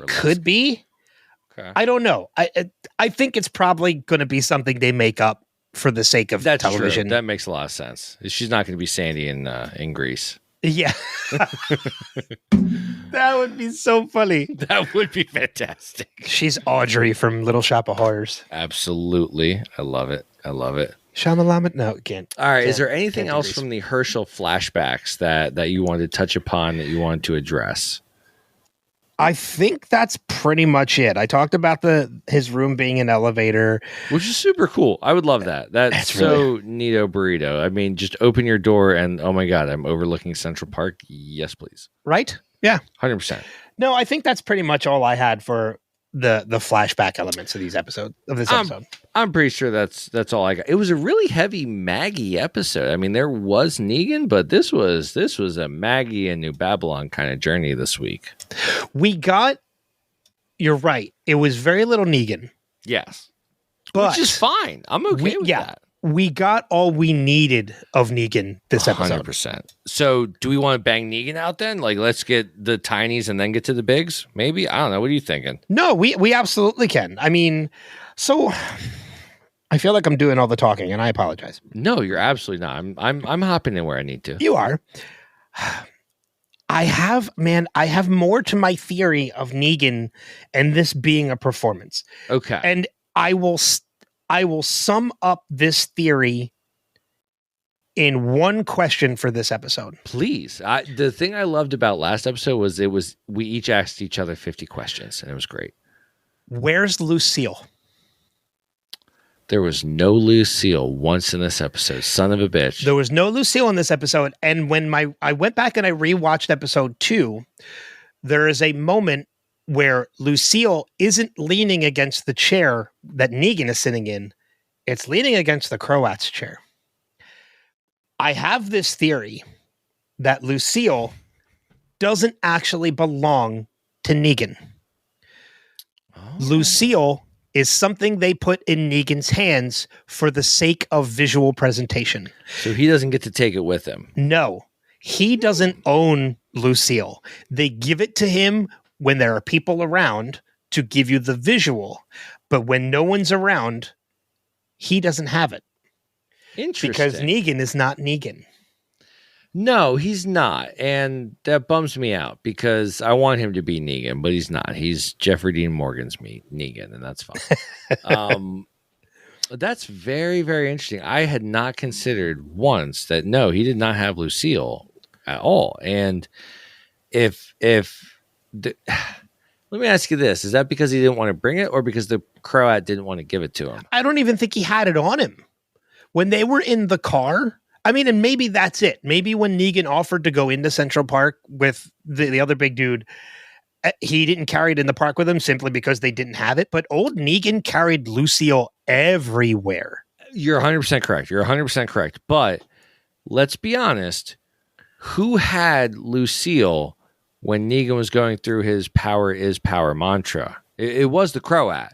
It could be. Okay. I don't know. I think it's probably going to be something they make up for the sake of television. True. That makes a lot of sense. She's not going to be Sandy in Greece. Yeah. That would be so funny. That would be fantastic. She's Audrey from Little Shop of Horrors. Absolutely. I love it. Shamalama? No, can't. All right. Is there anything else from the Herschel flashbacks that you wanted to touch upon that you wanted to address? I think that's pretty much it. I talked about his room being an elevator, which is super cool. I would love that. That's so neato burrito. I mean, just open your door and oh my god, I'm overlooking Central Park. Yes, please. Right? Yeah, 100%. No, I think that's pretty much all I had for the flashback elements of this episode. I'm pretty sure that's all I got. It was a really heavy Maggie episode. I mean, there was Negan, but this was a Maggie and New Babylon kind of journey this week. You're right. It was very little Negan. Yes. But which is fine. I'm okay with that. We got all we needed of Negan this episode. 100%. So do we want to bang Negan out then? Like, let's get the tinies and then get to the bigs? Maybe? I don't know. What are you thinking? No, we absolutely can. I mean, so I feel like I'm doing all the talking and I apologize. No, you're absolutely not. I'm hopping in where I need to. You are. I have more to my theory of Negan and this being a performance. Okay. And I will sum up this theory in one question for this episode. Please. The thing I loved about last episode was we each asked each other 50 questions, and it was great. Where's Lucille? There was no Lucille once in this episode. Son of a bitch. There was no Lucille in this episode. And when I went back and I rewatched episode 2, there is a moment where Lucille isn't leaning against the chair that Negan is sitting in. It's leaning against the Croat's chair. I have this theory that Lucille doesn't actually belong to Negan. Oh. Lucille is something they put in Negan's hands for the sake of visual presentation. So he doesn't get to take it with him. No, he doesn't own Lucille. They give it to him when there are people around to give you the visual. But when no one's around, he doesn't have it. Interesting. Because Negan is not Negan. No, he's not. And that bums me out because I want him to be Negan, but he's not. He's Jeffrey Dean Morgan's Negan, and that's fine. That's very, very interesting. I had not considered once that, no, he did not have Lucille at all. And let me ask you this. Is that because he didn't want to bring it or because the Croat didn't want to give it to him? I don't even think he had it on him. When they were in the car, I mean, and maybe that's it. Maybe when Negan offered to go into Central Park with the other big dude, he didn't carry it in the park with him simply because they didn't have it. But old Negan carried Lucille everywhere. You're 100% correct. You're 100% correct. But let's be honest. Who had Lucille when Negan was going through his power is power mantra? It was the Croat.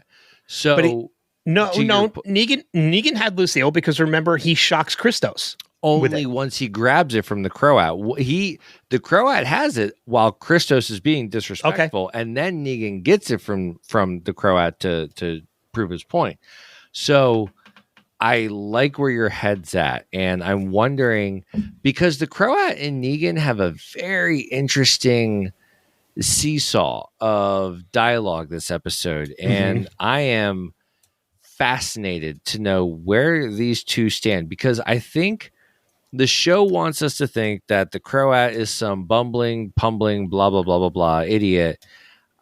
So Negan had Lucille because remember he shocks Christos. Only once he grabs it from the Croat. The Croat has it while Christos is being disrespectful, and then Negan gets it from the Croat to prove his point. So I like where your head's at, and I'm wondering because the Croat and Negan have a very interesting seesaw of dialogue this episode, and I am fascinated to know where these two stand because I think the show wants us to think that the Croat is some bumbling, pumbling, blah, blah, blah, blah, blah idiot.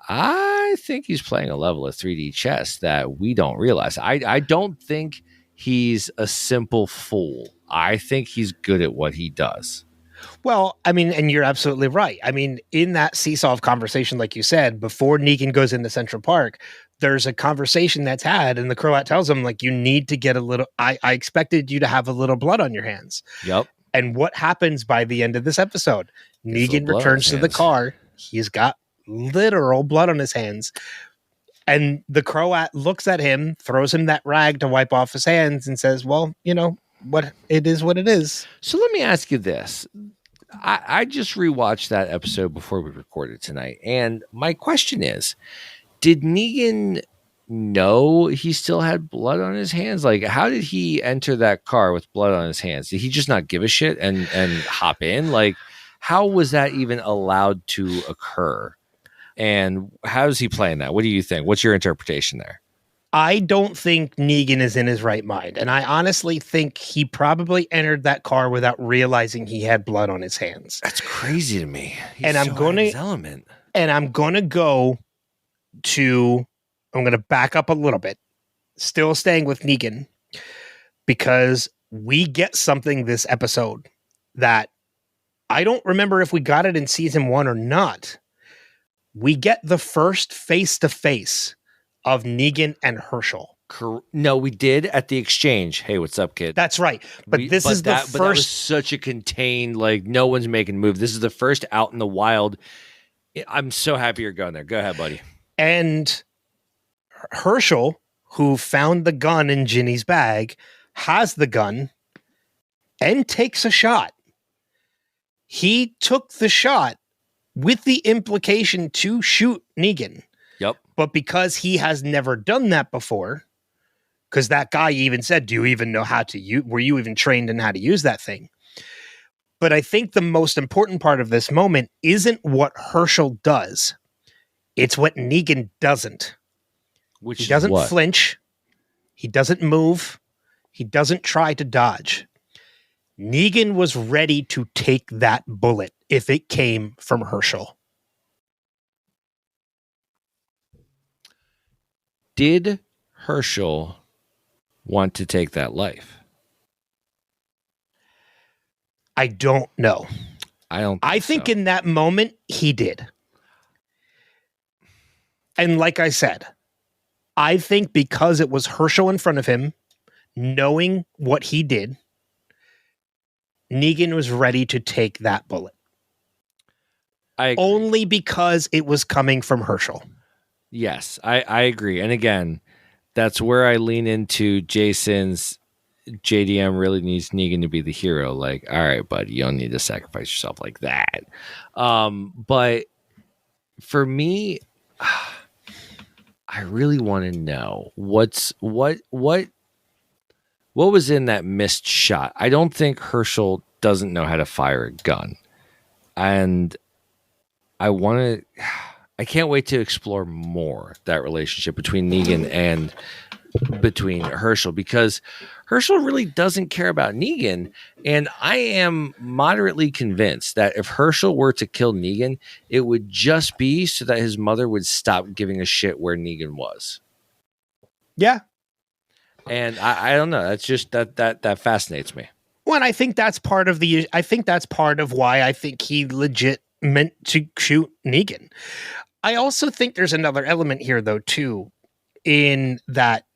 I think he's playing a level of 3D chess that we don't realize. I don't think he's a simple fool. I think he's good at what he does. Well, I mean, and you're absolutely right. I mean, in that seesaw of conversation, like you said, before Negan goes into Central Park, there's a conversation that's had, and the Croat tells him, like, you need to get a little, I expected you to have a little blood on your hands. Yep. And what happens by the end of this episode? Negan returns to the car. He's got literal blood on his hands. And the Croat looks at him, throws him that rag to wipe off his hands, and says, well, you know, what it is what it is. So let me ask you this. I just rewatched that episode before we recorded tonight, and my question is, did Negan know he still had blood on his hands? Like, how did he enter that car with blood on his hands? Did he just not give a shit and hop in? Like, how was that even allowed to occur? And how is he playing that? What do you think? What's your interpretation there? I don't think Negan is in his right mind. And I honestly think he probably entered that car without realizing he had blood on his hands. That's crazy to me. He's and I'm going to element. And I'm going to go to I'm going to back up a little bit. Still staying with Negan, because we get something this episode that I don't remember if we got it in season 1 or not. We get the first face-to-face of Negan and Herschel. No, we did at the exchange. Hey, what's up, kid? That's right. But this is the first. But that was such a contained, like, no one's making a move. This is the first out in the wild. I'm so happy you're going there. Go ahead, buddy. And Herschel, who found the gun in Ginny's bag, has the gun and takes a shot. He took the shot with the implication to shoot Negan. Yep. But because he has never done that before, because that guy even said, do you even know how to use, were you even trained in how to use that thing? But I think the most important part of this moment isn't what Herschel does. It's what Negan doesn't. He doesn't flinch. He doesn't move. He doesn't try to dodge. Negan was ready to take that bullet if it came from Herschel. Did Herschel want to take that life? I don't know. I think in that moment he did. And like I said, I think because it was Herschel in front of him, knowing what he did, Negan was ready to take that bullet. Only because it was coming from Herschel. Yes, I agree. And again, that's where I lean into Jason's JDM really needs Negan to be the hero. Like, all right, buddy, you don't need to sacrifice yourself like that. But for me, I really want to know what was in that missed shot. I don't think Herschel doesn't know how to fire a gun. And I can't wait to explore more that relationship between Negan and between Herschel, because Herschel really doesn't care about Negan. And I am moderately convinced that if Herschel were to kill Negan, it would just be so that his mother would stop giving a shit where Negan was. Yeah. And I don't know. That's just that fascinates me. Well, and I think that's part of why I think he legit meant to shoot Negan. I also think there's another element here, though, too, in that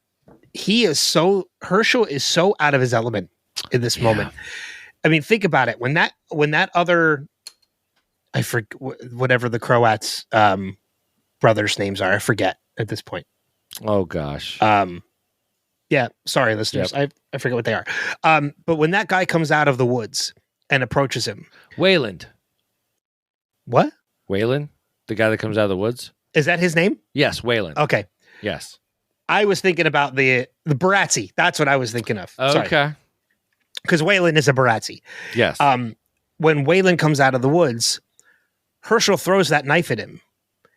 Herschel is so out of his element in this moment. I mean, think about it. When that other, I forget whatever the Croats brothers' names are, I forget at this point. Oh gosh. Yeah, sorry, listeners. Yep. I forget what they are. But when that guy comes out of the woods and approaches him, Wayland. What? Wayland, the guy that comes out of the woods. Is that his name? Yes, Wayland. Okay. Yes. I was thinking about the Barazzi. That's what I was thinking of. Okay. Because Wayland is a Barazzi. Yes. When Wayland comes out of the woods, Herschel throws that knife at him.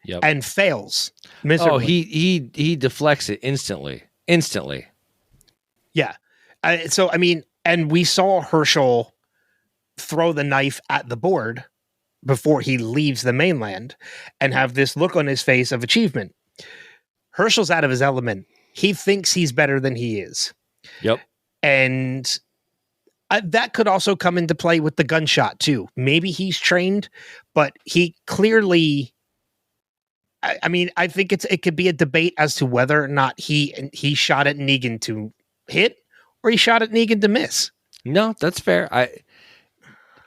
Yep. And fails miserably. Oh, he deflects it instantly. Yeah. So, I mean, and we saw Herschel throw the knife at the board before he leaves the mainland and have this look on his face of achievement. Herschel's out of his element. He thinks he's better than he is. Yep. And that could also come into play with the gunshot too. Maybe he's trained, but he clearly, I mean, I think it could be a debate as to whether or not he shot at Negan to hit or he shot at Negan to miss. No, that's fair.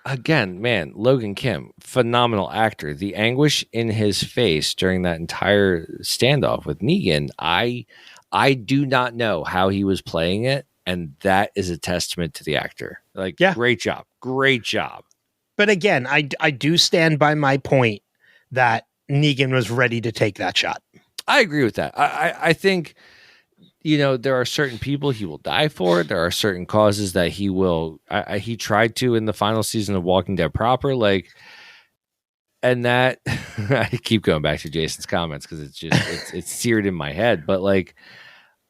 Again, man, Logan Kim, phenomenal actor. The anguish in his face during that entire standoff with Negan, I do not know how he was playing it, and that is a testament to the actor. Like, yeah. Great job. But again, I do stand by my point that Negan was ready to take that shot. I agree with that. I think, there are certain people he will die for. There are certain causes that he will. He tried to in the final season of Walking Dead proper, and that I keep going back to Jason's comments because it's seared in my head. But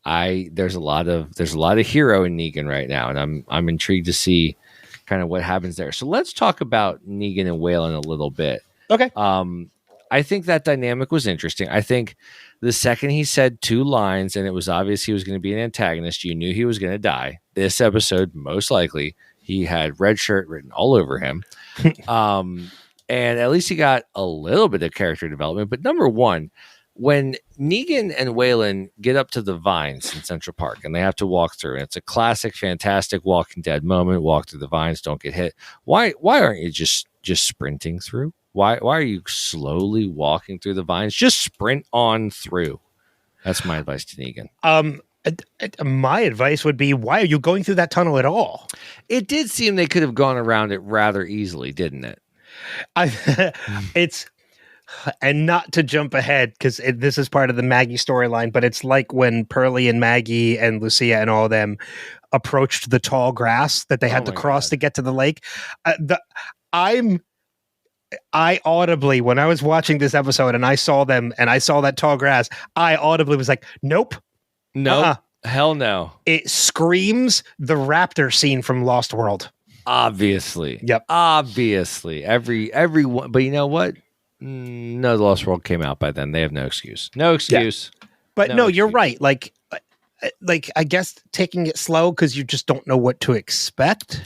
there's a lot of hero in Negan right now, and I'm intrigued to see kind of what happens there. So let's talk about Negan and Waylon a little bit. Okay. I think that dynamic was interesting. I think the second he said 2 lines and it was obvious he was going to be an antagonist, you knew he was going to die. This episode, most likely, he had red shirt written all over him. And at least he got a little bit of character development. But number one, when Negan and Waylon get up to the vines in Central Park and they have to walk through, and it's a classic, fantastic Walking Dead moment, walk through the vines, don't get hit. Why aren't you just sprinting through? Why are you slowly walking through the vines? Just sprint on through. That's my advice to Negan. My advice would be, why are you going through that tunnel at all? It did seem they could have gone around it rather easily, didn't it? And not to jump ahead, because this is part of the Maggie storyline, but it's like when Pearlie and Maggie and Lucia and all of them approached the tall grass that they had to cross to get to the lake. I audibly, when I was watching this episode and I saw them and I saw that tall grass, I audibly was like, nope. Hell no. It screams the raptor scene from Lost World. Obviously. Yep. Obviously. Everyone, but you know what? No, the Lost World came out by then. They have no excuse. No excuse. Yeah. But no, you're right. Like I guess taking it slow because you just don't know what to expect.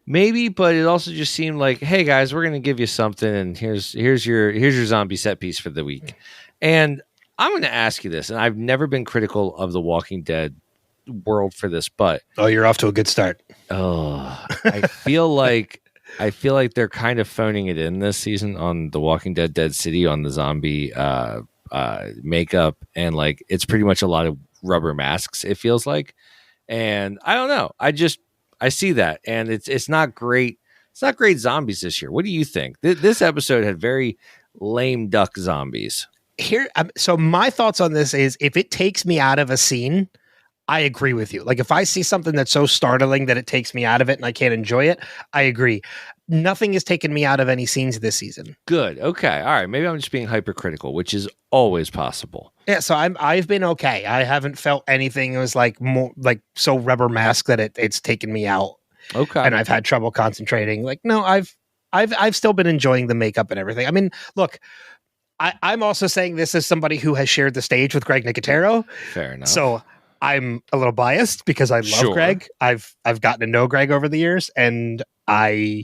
Maybe, but it also just seemed like, hey guys, we're going to give you something, and here's your zombie set piece for the week. And I'm going to ask you this, and I've never been critical of the Walking Dead world for this, but you're off to a good start. I feel like they're kind of phoning it in this season on the Walking Dead Dead City, on the zombie makeup, and it's pretty much a lot of rubber masks, it feels like. And I don't know. I see that, and it's not great. It's not great zombies this year. What do you think? This episode had very lame duck zombies. So my thoughts on this is, if it takes me out of a scene, I agree with you. Like, if I see something that's so startling that it takes me out of it and I can't enjoy it, I agree. Nothing has taken me out of any scenes this season. Good. Okay. All right. Maybe I'm just being hypercritical, which is always possible. Yeah. So I've been okay. I haven't felt anything. It was more so rubber mask that it's taken me out. Okay. And I've had trouble concentrating. No, I've still been enjoying the makeup and everything. I mean, look, I'm also saying this as somebody who has shared the stage with Greg Nicotero. Fair enough. So I'm a little biased because I love Greg. I've gotten to know Greg over the years, and I'm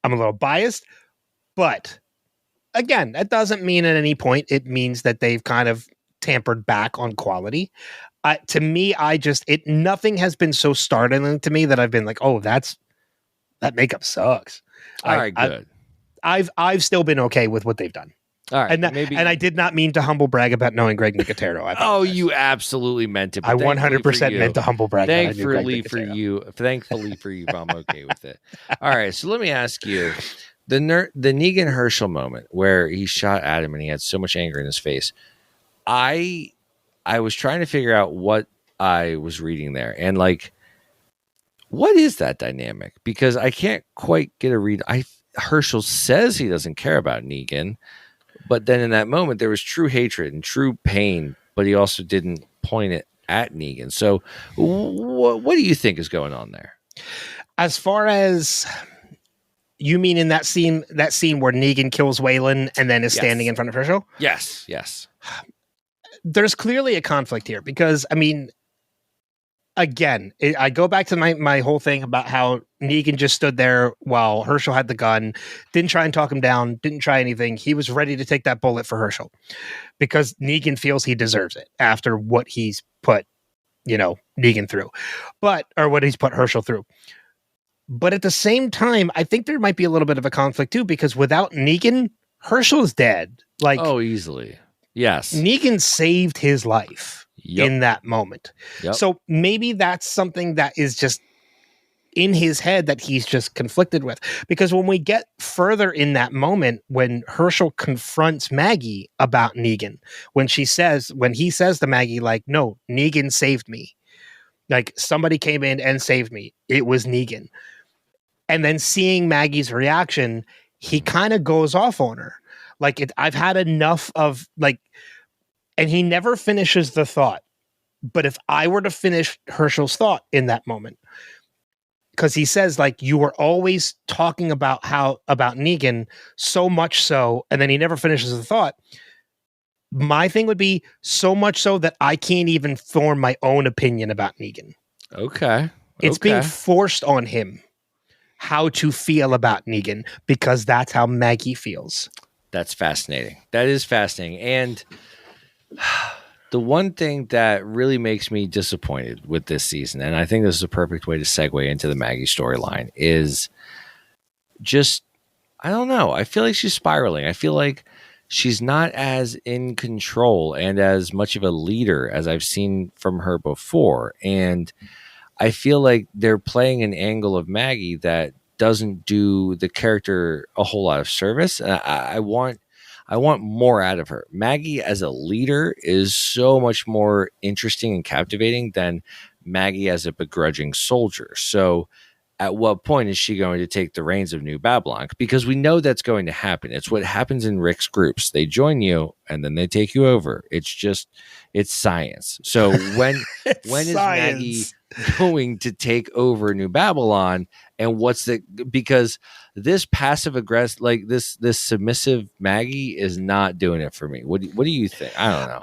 a little biased. But again, that doesn't mean at any point it means that they've kind of tampered back on quality. To me, nothing has been so startling to me that I've been like, oh, that makeup sucks. All right, good. I've still been okay with what they've done. All right, and I did not mean to humble brag about knowing Greg Nicotero. Oh, you absolutely meant it. I 100% meant to humble brag. Thankfully for you, I'm okay with it. All right, so let me ask you, the Negan Herschel moment where he shot at him and he had so much anger in his face. I was trying to figure out what I was reading there, and what is that dynamic? Because I can't quite get a read. Herschel says he doesn't care about Negan. But then in that moment, there was true hatred and true pain, but he also didn't point it at Negan. So what do you think is going on there? As far as you mean in that scene where Negan kills Waylon and then is standing in front of Herschel? Yes. There's clearly a conflict here because, I mean, again, I go back to my whole thing about how Negan just stood there while Herschel had the gun, didn't try and talk him down, didn't try anything. He was ready to take that bullet for Herschel because Negan feels he deserves it after what he's put, Negan through, or what he's put Herschel through. But at the same time, I think there might be a little bit of a conflict too, because without Negan, Herschel's dead. Easily. Yes. Negan saved his life. In that moment. Yep. So maybe that's something that is just in his head that he's just conflicted with. Because when we get further in that moment, when Herschel confronts Maggie about Negan, when he says to Maggie, like, no, Negan saved me. Like, somebody came in and saved me. It was Negan. And then seeing Maggie's reaction, he kind of goes off on her. Like, I've had enough of, like, and he never finishes the thought. But if I were to finish Herschel's thought in that moment, because he says, like, you were always talking about Negan, so much so, and then he never finishes the thought. My thing would be so much so that I can't even form my own opinion about Negan. Okay. It's being forced on him how to feel about Negan, because that's how Maggie feels. That's fascinating. That is fascinating. And the one thing that really makes me disappointed with this season, and I think this is a perfect way to segue into the Maggie storyline, is just, I don't know. I feel like she's spiraling. I feel like she's not as in control and as much of a leader as I've seen from her before. And I feel like they're playing an angle of Maggie that doesn't do the character a whole lot of service. I want more out of her. Maggie as a leader is so much more interesting and captivating than Maggie as a begrudging soldier. So at what point is she going to take the reins of New Babylon? Because we know that's going to happen. It's what happens in Rick's groups. They join you and then they take you over. It's science. So when is Maggie going to take over New Babylon? And because this passive aggressive, like this submissive Maggie is not doing it for me. What do you think? I don't know.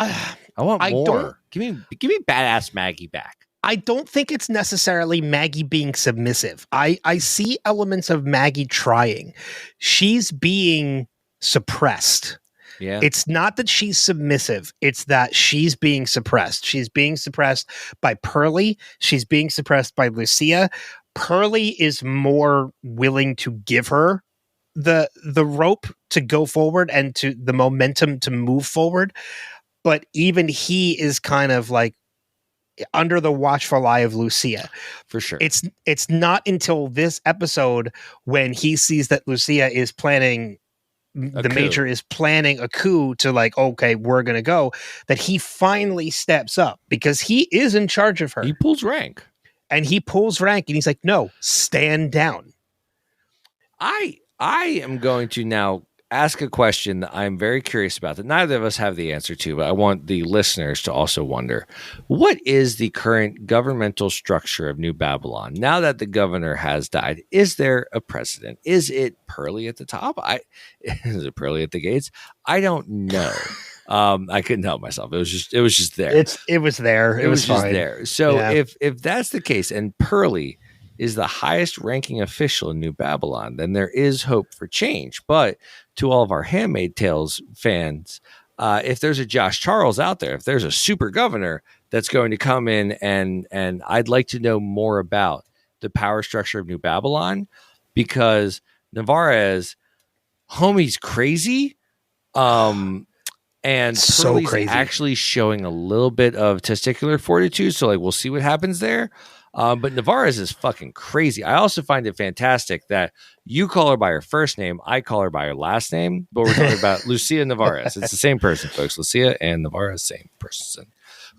I want more. Give me badass Maggie back. I don't think it's necessarily Maggie being submissive. I see elements of Maggie trying. She's being suppressed. Yeah. It's not that she's submissive. It's that she's being suppressed. She's being suppressed by Pearlie. She's being suppressed by Lucia. Pearlie is more willing to give her the rope to go forward and to the momentum to move forward. But even he is kind of like under the watchful eye of Lucia. For sure. It's not until this episode when he sees that Lucia is planning Major is planning a coup to, like, okay, we're going to go, that he finally steps up, because he is in charge of her. He pulls rank. And he's like, no, stand down. I am going to now ask a question that I'm very curious about, that neither of us have the answer to, but I want the listeners to also wonder. What is the current governmental structure of New Babylon? Now that the governor has died, is there a president? Is it Pearlie at the top? Is it Pearlie at the gates? I don't know. I couldn't help myself. It was just there. It was there. It was just fine. there. So yeah. If that's the case, and Pearlie is the highest ranking official in New Babylon, then there is hope for change. But to all of our Handmaid's Tales fans, if there's a Josh Charles out there, if there's a super governor that's going to come in, and I'd like to know more about the power structure of New Babylon, because Navarez, homie's crazy. And so Pearlie's crazy. Actually showing a little bit of testicular fortitude. So, like, we'll see what happens there. But Navarez is fucking crazy. I also find it fantastic that you call her by her first name, I call her by her last name, but we're talking about Lucia Navarez. It's the same person, folks. Lucia and Navarez, same person.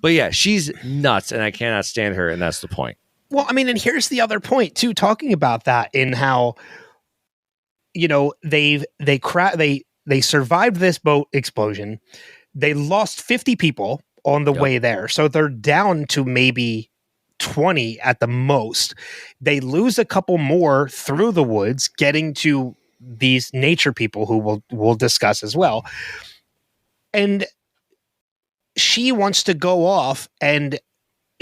But yeah, she's nuts, and I cannot stand her, and that's the point. Well, I mean, and here's the other point too, talking about that, in how, you know, they survived this boat explosion. They lost 50 people on the way there, so they're down to maybe 20 at the most. They lose a couple more through the woods, getting to these nature people who we'll discuss as well. And she wants to go off, and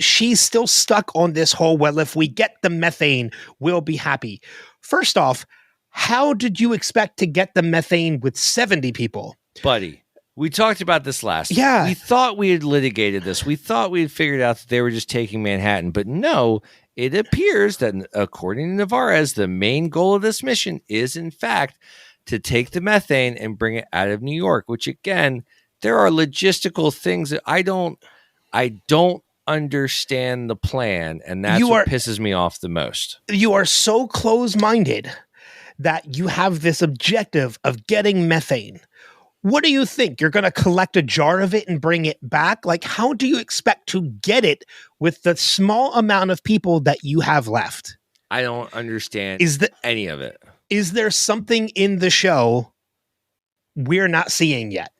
she's still stuck on this whole, well, if we get the methane, we'll be happy. First off, how did you expect to get the methane with 70 people? Buddy, we talked about this last week. Yeah. We thought we had litigated this. We thought we had figured out that they were just taking Manhattan. But no, it appears that, according to Navarez, the main goal of this mission is, in fact, to take the methane and bring it out of New York, which, again, there are logistical things that I don't understand the plan, and that's what pisses me off the most. You are so close-minded that you have this objective of getting methane. What do you think? You're going to collect a jar of it and bring it back? Like, how do you expect to get it with the small amount of people that you have left? I don't understand any of it. Is there something in the show we're not seeing yet?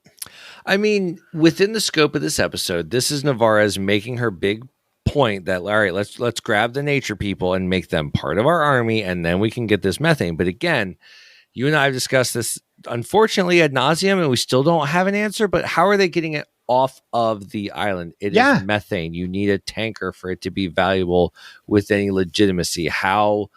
I mean, within the scope of this episode, this is Navarez making her big point that, all right, let's grab the nature people and make them part of our army, and then we can get this methane. But again, you and I have discussed this, unfortunately, ad nauseum, and we still don't have an answer. But how are they getting it off of the island? It is methane. You need a tanker for it to be valuable with any legitimacy. How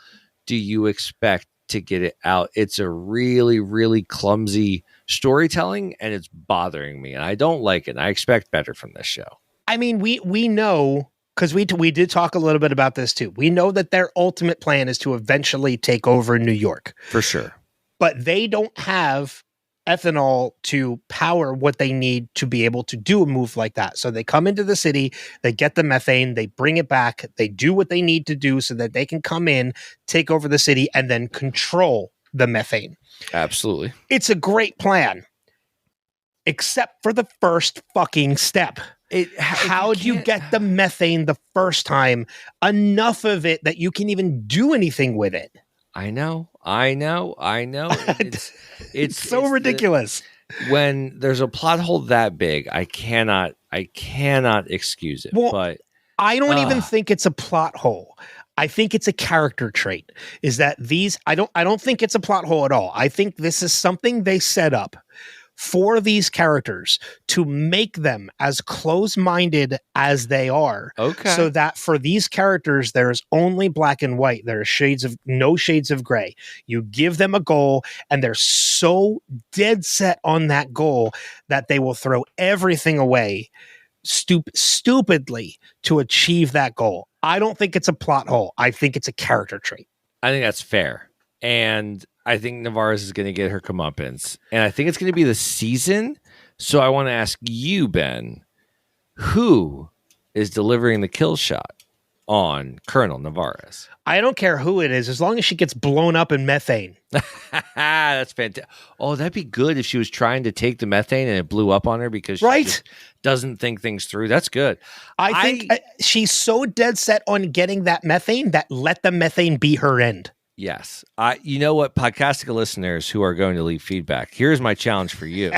do you expect to get it out? It's a really, really clumsy storytelling, and it's bothering me, and I don't like it. And I expect better from this show. I mean, we know, because we did talk a little bit about this too. We know that their ultimate plan is to eventually take over New York. For sure. But they don't have ethanol to power what they need to be able to do a move like that. So they come into the city, they get the methane, they bring it back, they do what they need to do so that they can come in, take over the city, and then control the methane. Absolutely. It's a great plan, except for the first fucking step. How do you get the methane the first time, enough of it that you can even do anything with it? I know. It's so ridiculous. When there's a plot hole that big, I cannot excuse it. Well, but I don't even think it's a plot hole. I think it's a character trait. Is that I don't think it's a plot hole at all. I think this is something they set up for these characters to make them as close-minded as they are. Okay. So that for these characters, there's only black and white. There are no shades of gray. You give them a goal, and they're so dead set on that goal that they will throw everything away stupidly to achieve that goal. I don't think it's a plot hole. I think it's a character trait. I think that's fair. And I think Navarez is going to get her comeuppance. And I think it's going to be the season. So I want to ask you, Ben, who is delivering the kill shot on Colonel Navarez? I don't care who it is, as long as she gets blown up in methane. That's fantastic. Oh, that'd be good if she was trying to take the methane and it blew up on her because she just doesn't think things through. That's good. I think she's so dead set on getting that methane that let the methane be her end. Yes. You know what, Podcastica listeners who are going to leave feedback, here's my challenge for you.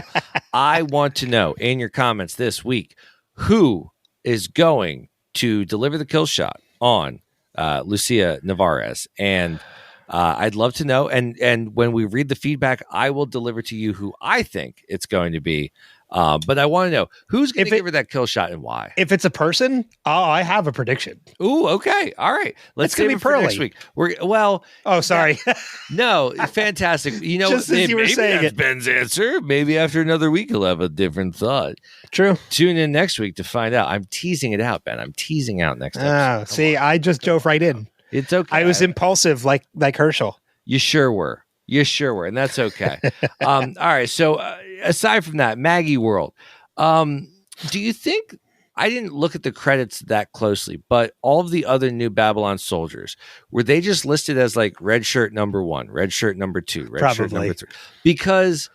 I want to know in your comments this week who is going to deliver the kill shot on Lucia Navarez. And I'd love to know. And when we read the feedback, I will deliver to you who I think it's going to be. But I want to know who's going to give her that kill shot and why. If it's a person, I have a prediction. Ooh, okay, all right. Let's save it for next week. Oh, sorry. No, fantastic. You know, just as you were saying that's Ben's answer. Maybe after another week, he'll have a different thought. True. Tune in next week to find out. I'm teasing it out, Ben. I'm teasing out next episode. See, I just dove right in. It's okay. I was impulsive, like Herschel. You sure were. And that's okay. All right. So aside from that, Maggie World, do you think, I didn't look at the credits that closely, but all of the other New Babylon soldiers, were they just listed as like red shirt number 1, red shirt number 2, red shirt number 3? Because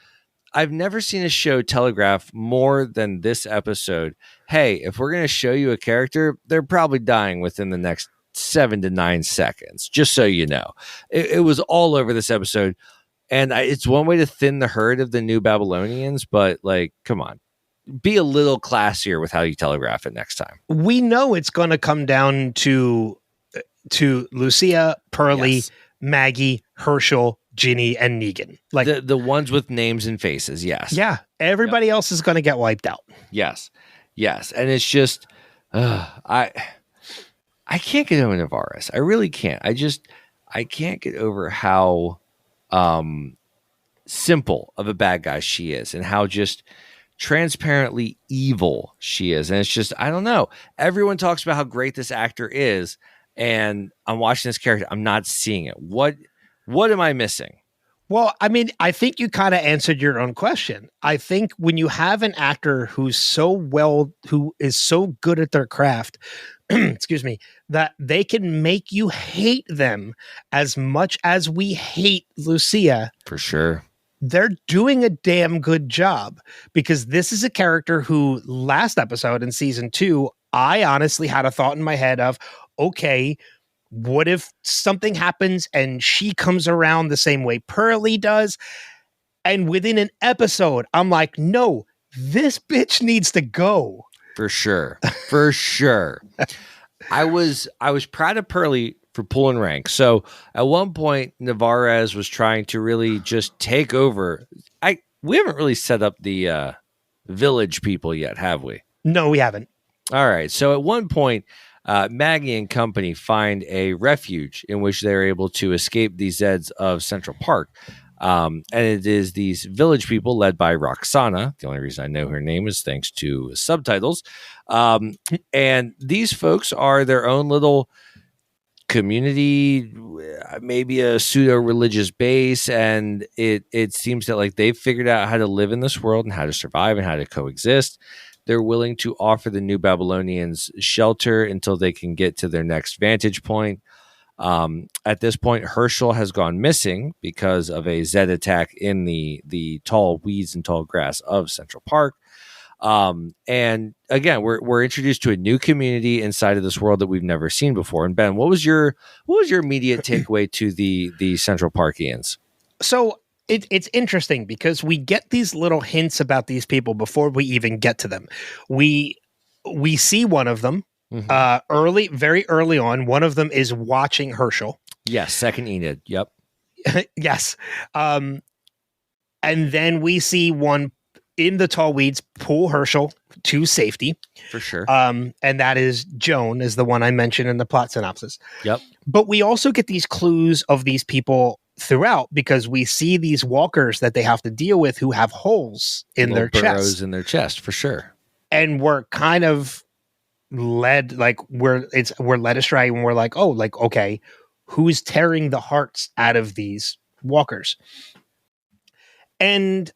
I've never seen a show telegraph more than this episode. Hey, if we're going to show you a character, they're probably dying within the next 7 to 9 seconds, just so you know. It was all over this episode, and it's one way to thin the herd of the New Babylonians, but like, come on, be a little classier with how you telegraph it next time. We know it's going to come down to Lucia, Pearlie, Maggie, Herschel, Ginny, and Negan, like the ones with names and faces. Yes, yeah, everybody else is going to get wiped out. Yes, and it's just I can't get over Navarez. I really can't. I can't get over how simple of a bad guy she is and how just transparently evil she is. And it's just, I don't know. Everyone talks about how great this actor is, and I'm watching this character. I'm not seeing it. What am I missing? Well, I mean, I think you kind of answered your own question. I think when you have an actor who is so good at their craft, excuse me, that they can make you hate them as much as we hate Lucia. For sure. They're doing a damn good job, because this is a character who last episode in season 2, I honestly had a thought in my head of, okay, what if something happens and she comes around the same way Pearlie does? And within an episode, I'm like, no, this bitch needs to go. For sure. For sure. I was proud of Pearlie for pulling rank. So at one point, Navarez was trying to really just take over. We haven't really set up the village people yet, have we? No, we haven't. All right. So at one point, Maggie and company find a refuge in which they're able to escape the Zeds of Central Park. And it is these village people led by Roxana. The only reason I know her name is thanks to subtitles. And these folks are their own little community, maybe a pseudo-religious base. And it seems that like they've figured out how to live in this world and how to survive and how to coexist. They're willing to offer the New Babylonians shelter until they can get to their next vantage point. At this point, Herschel has gone missing because of a Zed attack in the tall weeds and tall grass of Central Park. And again, we're introduced to a new community inside of this world that we've never seen before. And Ben, what was your immediate takeaway to the Central Parkians? So it's interesting because we get these little hints about these people before we even get to them. We see one of them very early on. One of them is watching Herschel. Yes, second Enid. Yep. Yes. And then we see one in the tall weeds pull Herschel to safety. For sure. And that is Joan, is the one I mentioned in the plot synopsis. Yep. But we also get these clues of these people throughout, because we see these walkers that they have to deal with who have holes in their chest. In their chest, for sure. And we're kind of led, like we're led astray when we're like, oh, like, okay, who's tearing the hearts out of these walkers? And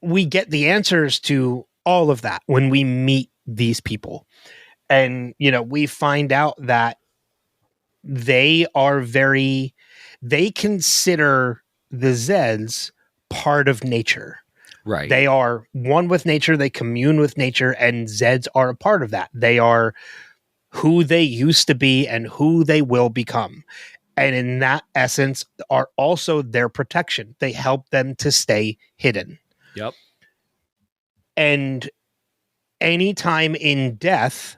we get the answers to all of that when we meet these people. And, we find out that they consider the Zeds part of nature. Right. They are one with nature. They commune with nature, and Zeds are a part of that. They are who they used to be and who they will become. And in that essence are also their protection. They help them to stay hidden. Yep. And anytime in death,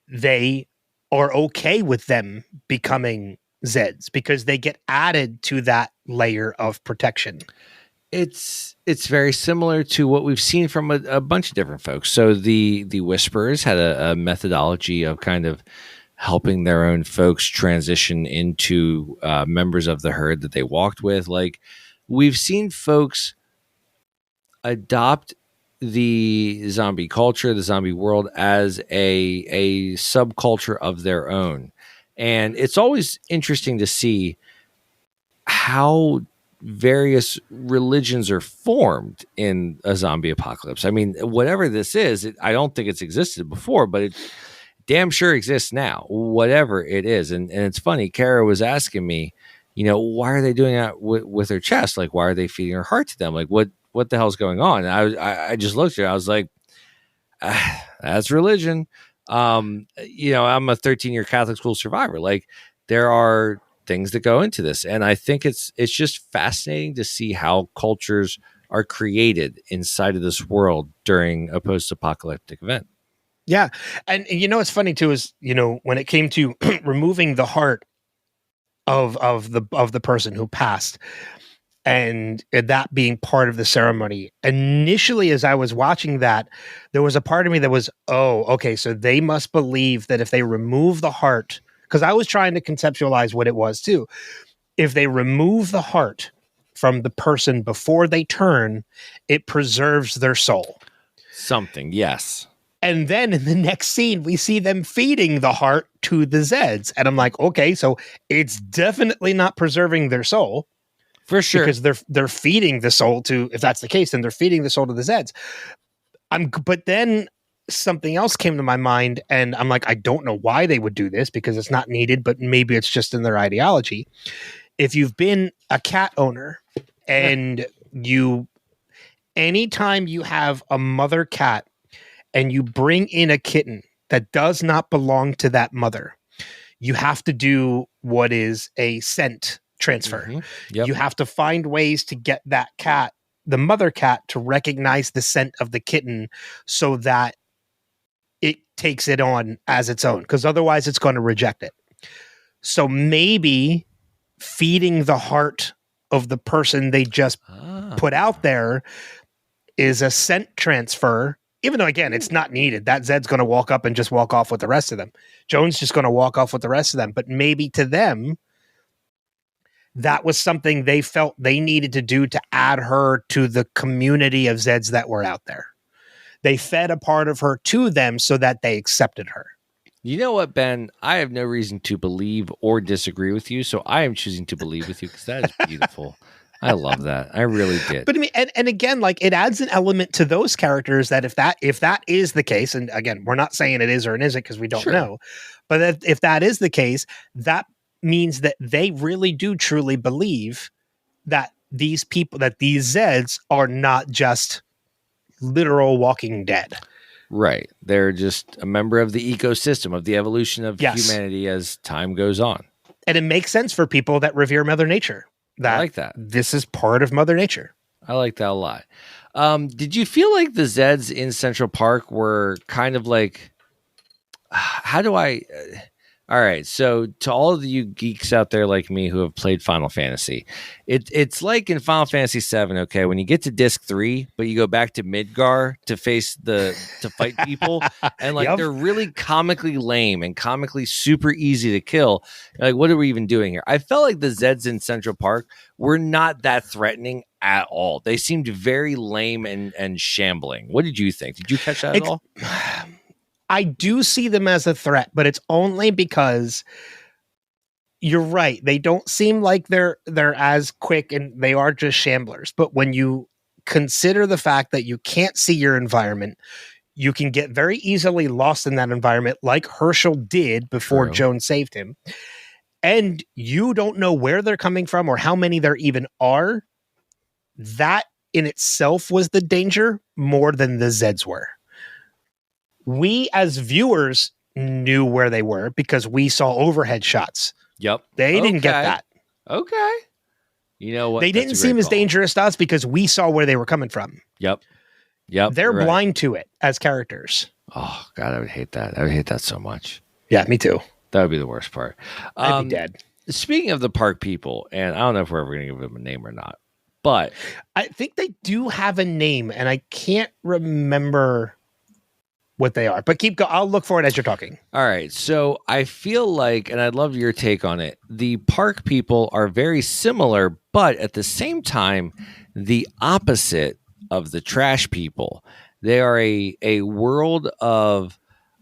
they are okay with them becoming Zeds because they get added to that layer of protection. It's very similar to what we've seen from a bunch of different folks. So the Whisperers had a methodology of kind of helping their own folks transition into members of the herd that they walked with. Like, we've seen folks adopt the zombie culture, the zombie world, as a subculture of their own. And it's always interesting to see how various religions are formed in a zombie apocalypse. I mean, whatever this is, I don't think it's existed before, but it damn sure exists now, whatever it is. And it's funny, Kara was asking me, why are they doing that with her chest? Like, why are they feeding her heart to them? Like, what the hell's going on? And I just looked at her. I was like, that's religion. I'm a 13-year Catholic school survivor. Like, there are things that go into this. And I think it's just fascinating to see how cultures are created inside of this world during a post-apocalyptic event. Yeah. And what's funny too is, when it came to removing the heart of the person who passed, and that being part of the ceremony, initially as I was watching that, there was a part of me that was, oh, okay, so they must believe that if they remove the heart, because I was trying to conceptualize what it was too. If they remove the heart from the person before they turn, it preserves their soul. Something, yes. And then in the next scene, we see them feeding the heart to the Zeds. And I'm like, okay, so it's definitely not preserving their soul. For sure. Because they're feeding the soul to, if that's the case, then they're feeding the soul to the Zeds. But then something else came to my mind, and I'm like, I don't know why they would do this because it's not needed, but maybe it's just in their ideology. If you've been a cat owner and anytime you have a mother cat and you bring in a kitten that does not belong to that mother, you have to do what is a scent transfer. Mm-hmm. Yep. You have to find ways to get that cat, the mother cat, to recognize the scent of the kitten so that it takes it on as its own, because otherwise it's going to reject it. So maybe feeding the heart of the person they just put out there is a scent transfer, even though, again, it's not needed. That Zed's going to walk up and just walk off with the rest of them. Joan's just going to walk off with the rest of them. But maybe to them, that was something they felt they needed to do to add her to the community of Zeds that were out there. They fed a part of her to them so that they accepted her. You know what, Ben? I have no reason to believe or disagree with you, so I am choosing to believe with you because that is beautiful. I love that. I really did. But I mean, and again, like, it adds an element to those characters that if that is the case, and again, we're not saying it is or it isn't because we don't know, but if that is the case, that means that they really do truly believe that these people, that these Zeds are not just literal walking dead. Right. They're just a member of the ecosystem, of the evolution of humanity as time goes on. And it makes sense for people that revere Mother Nature. I like that. This is part of Mother Nature. I like that a lot. Did you feel like the Zeds in Central Park were kind of like, how do I... all right, so to all of you geeks out there like me who have played Final Fantasy, it's like in Final Fantasy VII. Okay, when you get to Disc 3, but you go back to Midgar to fight people, and like they're really comically lame and comically super easy to kill. Like, what are we even doing here? I felt like the Zeds in Central Park were not that threatening at all. They seemed very lame and shambling. What did you think? Did you catch that at all? I do see them as a threat, but it's only because you're right. They don't seem like they're as quick, and they are just shamblers. But when you consider the fact that you can't see your environment, you can get very easily lost in that environment, like Herschel did before Joan saved him. And you don't know where they're coming from or how many there even are. That in itself was the danger more than the Zeds were. We as viewers knew where they were because we saw overhead shots. Yep. They didn't get that. Okay. You know what? They didn't seem as dangerous to us because we saw where they were coming from. Yep. They're blind to it as characters. Oh, God, I would hate that. I would hate that so much. Yeah, me too. That would be the worst part. I'd be dead. Speaking of the park people, and I don't know if we're ever going to give them a name or not, but I think they do have a name, and I can't remember what they are, but I'll look for it as you're talking. All right. So I feel like, and I'd love your take on it, the park people are very similar, but at the same time, the opposite of the trash people. They are a world of,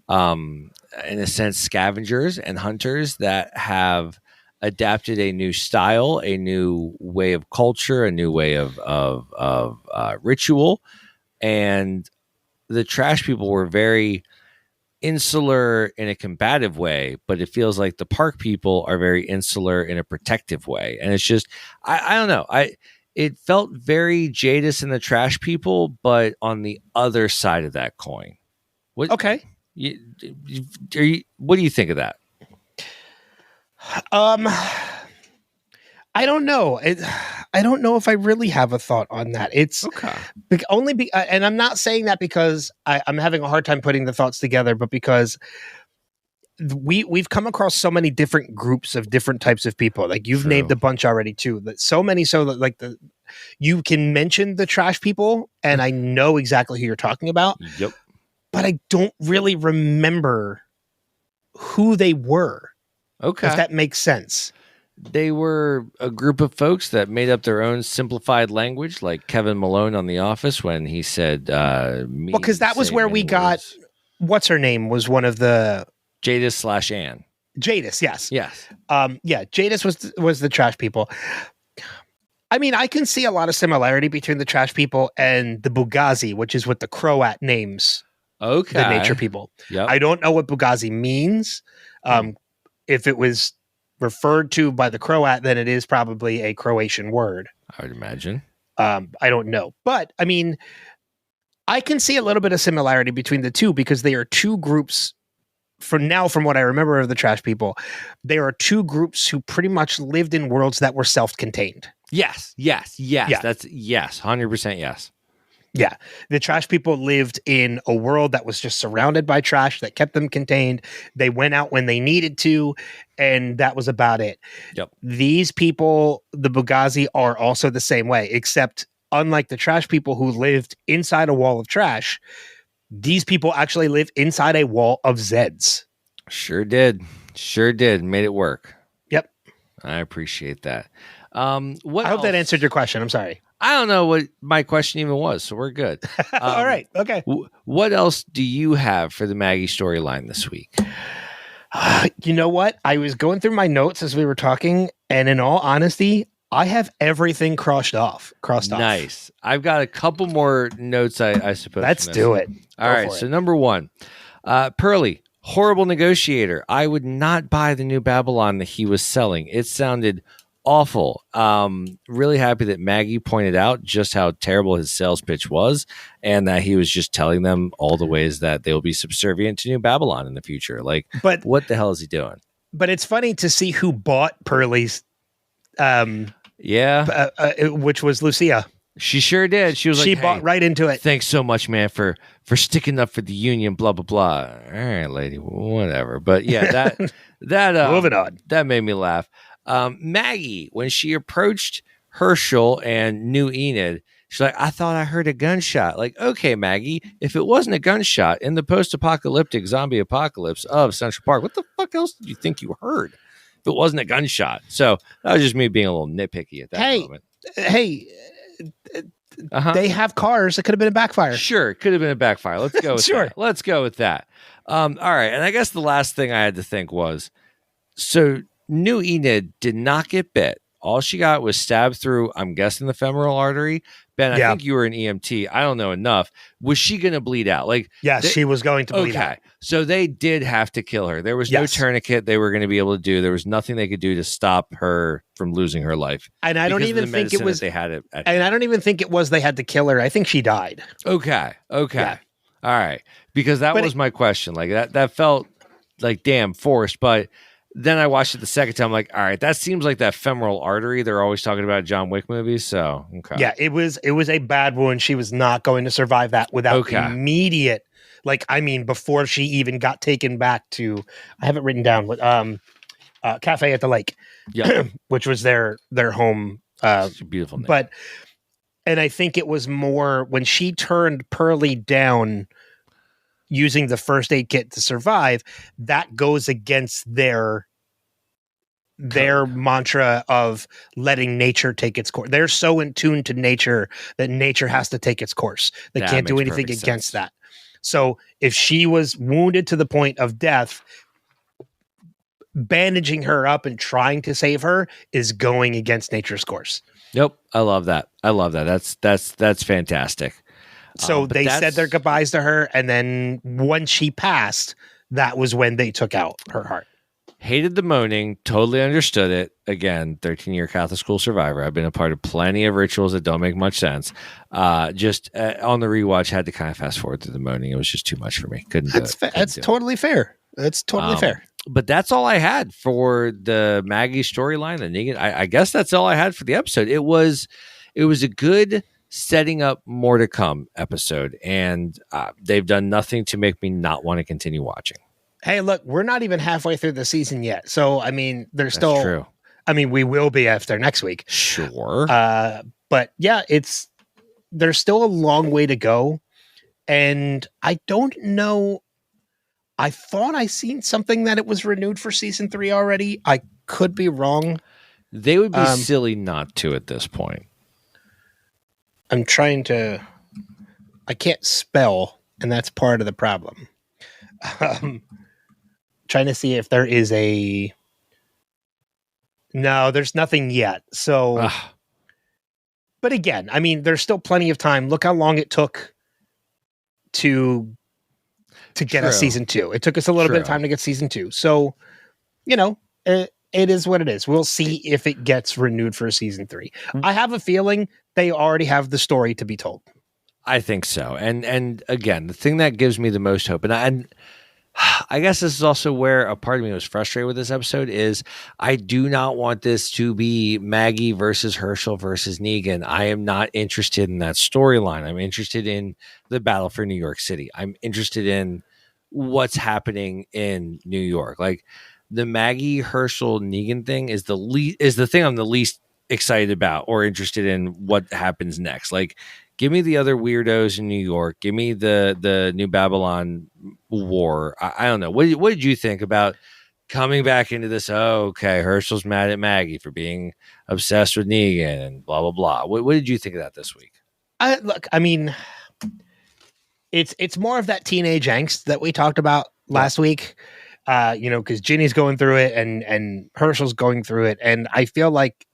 in a sense, scavengers and hunters that have adapted a new style, a new way of culture, a new way of ritual. And the trash people were very insular in a combative way, but it feels like the park people are very insular in a protective way. And it's just, I don't know. It felt very Jadis and the trash people, but on the other side of that coin. Okay. What do you think of that? I don't know. I don't know if I really have a thought on that. It's and I'm not saying that because I'm having a hard time putting the thoughts together, but because we've come across so many different groups of different types of people. Like you've named a bunch already too. That so many, so that like you can mention the trash people, and I know exactly who you're talking about. Yep. But I don't really remember who they were. Okay. If that makes sense. They were a group of folks that made up their own simplified language, like Kevin Malone on The Office when he said, because that was where we got what's her name was one of the Jadis/Anne. Jadis, yes. Yes. Jadis was the trash people. I mean, I can see a lot of similarity between the trash people and the Bugazi, which is what the Croat names the nature people. Yep. I don't know what Bugazi means. If it was referred to by the Croat, then it is probably a Croatian word. I would imagine. I don't know. But, I mean, I can see a little bit of similarity between the two because they are two groups. From what I remember of the trash people, there are two groups who pretty much lived in worlds that were self-contained. Yes. That's yes, 100% yes. Yeah, the trash people lived in a world that was just surrounded by trash that kept them contained. They went out when they needed to, and that was about it. Yep. These people, the Bugazi, are also the same way, except unlike the trash people who lived inside a wall of trash, these people actually live inside a wall of Zeds. Sure did. Made it work. Yep. I appreciate that. I hope that answered your question. I'm sorry. I don't know what my question even was, so we're good. All right. Okay. What else do you have for the Maggie storyline this week? You know what? I was going through my notes as we were talking, and in all honesty, I have everything crossed off. Nice. I've got a couple more notes, I suppose. Let's do it. All right. So number one, Pearly, horrible negotiator. I would not buy the new Babylon that he was selling. It sounded awful. Really happy that Maggie pointed out just how terrible his sales pitch was and that he was just telling them all the ways that they will be subservient to New Babylon in the future. Like, but what the hell is he doing? But it's funny to see who bought Pearly's which was Lucia. She sure did. She was like, she bought right into it. Thanks so much, man, for sticking up for the union, blah, blah, blah. All right, lady, whatever. But yeah, that moving on. That made me laugh. Maggie, when she approached Herschel and New Enid, she's like, I thought I heard a gunshot. Like, okay, Maggie, if it wasn't a gunshot in the post-apocalyptic zombie apocalypse of Central Park, what the fuck else did you think you heard? If it wasn't a gunshot. So that was just me being a little nitpicky at that moment. Hey, they have cars. It could have been a backfire. Sure, it could have been a backfire. Let's go with that. Let's go with that. All right, and I guess the last thing I had to think was, so New Enid did not get bit. All she got was stabbed through, I'm guessing, the femoral artery. Ben, I think you were an EMT. I don't know enough. Was she going to bleed out? Like, yes, she was going to bleed out. So they did have to kill her. There was no tourniquet they were going to be able to do. There was nothing they could do to stop her from losing her life. And I don't even think it was they had it. And I don't even think it was they had to kill her. I think she died. Okay. Yeah. All right. Because that was my question. Like that felt like damn forced, but then I watched it the second time. I'm like, all right, that seems like that femoral artery they're always talking about in John Wick movies. So, okay. Yeah, it was a bad wound. She was not going to survive that without immediate, before she even got taken back to, I have it written down, Cafe at the Lake, which was their home. It's a beautiful name. And I think it was more when she turned Pearly down using the first aid kit to survive, that goes against their mantra of letting nature take its course. They're so in tune to nature that nature has to take its course. They can't do anything against that. So if she was wounded to the point of death, bandaging her up and trying to save her is going against nature's course. Nope. I love that. That's fantastic. So they said their goodbyes to her, and then when she passed, that was when they took out her heart. Hated the moaning, totally understood it. Again, 13-year Catholic school survivor. I've been a part of plenty of rituals that don't make much sense. Just on the rewatch, had to kind of fast forward through the moaning. It was just too much for me. Couldn't do it. That's totally fair. That's totally fair. But that's all I had for the Maggie storyline. And Negan, I guess that's all I had for the episode. It was a good setting up more to come episode, and they've done nothing to make me not want to continue watching. Hey, look, we're not even halfway through the season yet. So, I mean, there's still true. I mean, we will be after next week. Sure. But yeah, there's still a long way to go. And I don't know. I thought I seen something that it was renewed for season 3 already. I could be wrong. They would be silly not to at this point. I can't spell, and that's part of the problem. Um, trying to see if there is a. No, there's nothing yet. So, but again, I mean, there's still plenty of time. Look how long it took to get us season 2. It took us a little bit of time to get season 2. So, you know, it is what it is. We'll see if it gets renewed for season 3. I have a feeling they already have the story to be told. I think so. And again, the thing that gives me the most hope, and I guess this is also where a part of me was frustrated with this episode, is I do not want this to be Maggie versus Herschel versus Negan. I am not interested in that storyline. I'm interested in the battle for New York City. I'm interested in what's happening in New York. Like the Maggie Herschel Negan thing is the thing I'm the least excited about or interested in what happens next. Like, give me the other weirdos in New York. Give me the New Babylon war. I don't know. What did you think about coming back into this? Oh, okay, Herschel's mad at Maggie for being obsessed with Negan and blah, blah, blah. What did you think of that this week? Look, I mean, it's more of that teenage angst that we talked about last week. Because Ginny's going through it and Herschel's going through it. And I feel like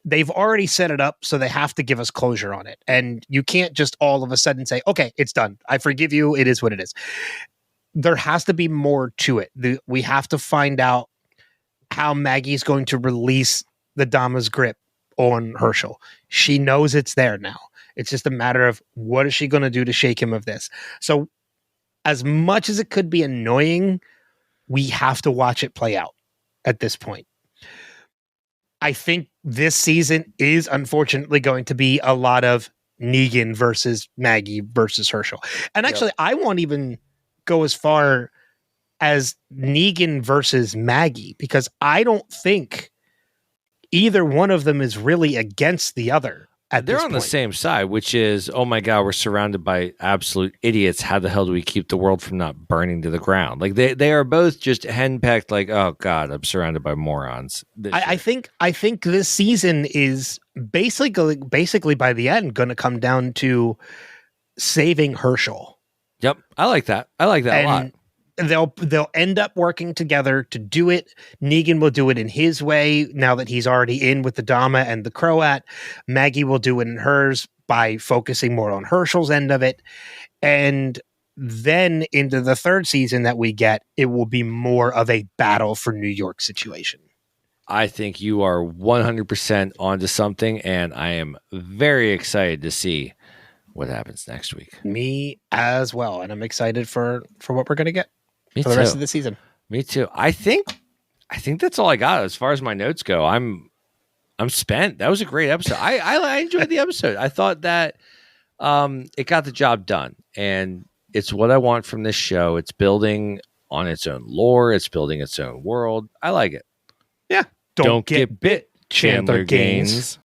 they've already set it up, so they have to give us closure on it. And you can't just all of a sudden say, okay, it's done. I forgive you. It is what it is. There has to be more to it. We have to find out how Maggie's going to release the Dama's grip on Herschel. She knows it's there now. It's just a matter of what is she going to do to shake him of this. So as much as it could be annoying, we have to watch it play out at this point. I think this season is unfortunately going to be a lot of Negan versus Maggie versus Herschel. And actually, I won't even go as far as Negan versus Maggie, because I don't think either one of them is really against the other. They're on the same side, which is, oh my God, we're surrounded by absolute idiots. How the hell do we keep the world from not burning to the ground? Like they are both just henpecked, like, oh God, I'm surrounded by morons. I think this season is basically by the end going to come down to saving Herschel. Yep. I like that. I like that a lot. They'll end up working together to do it. Negan will do it in his way now that he's already in with the Dama and the Croat. Maggie will do it in hers by focusing more on Herschel's end of it. And then into the third season that we get, it will be more of a battle for New York situation. I think you are 100% onto something, and I am very excited to see what happens next week. Me as well. And I'm excited for what we're going to get. Me for the rest of the season. Me too. I think that's all I got as far as my notes go. I'm spent. That was a great episode. I enjoyed the episode. I thought that it got the job done, and it's what I want from this show. It's building on its own lore. It's building its own world. I like it. Yeah. Don't get bit, Chandler Gaines.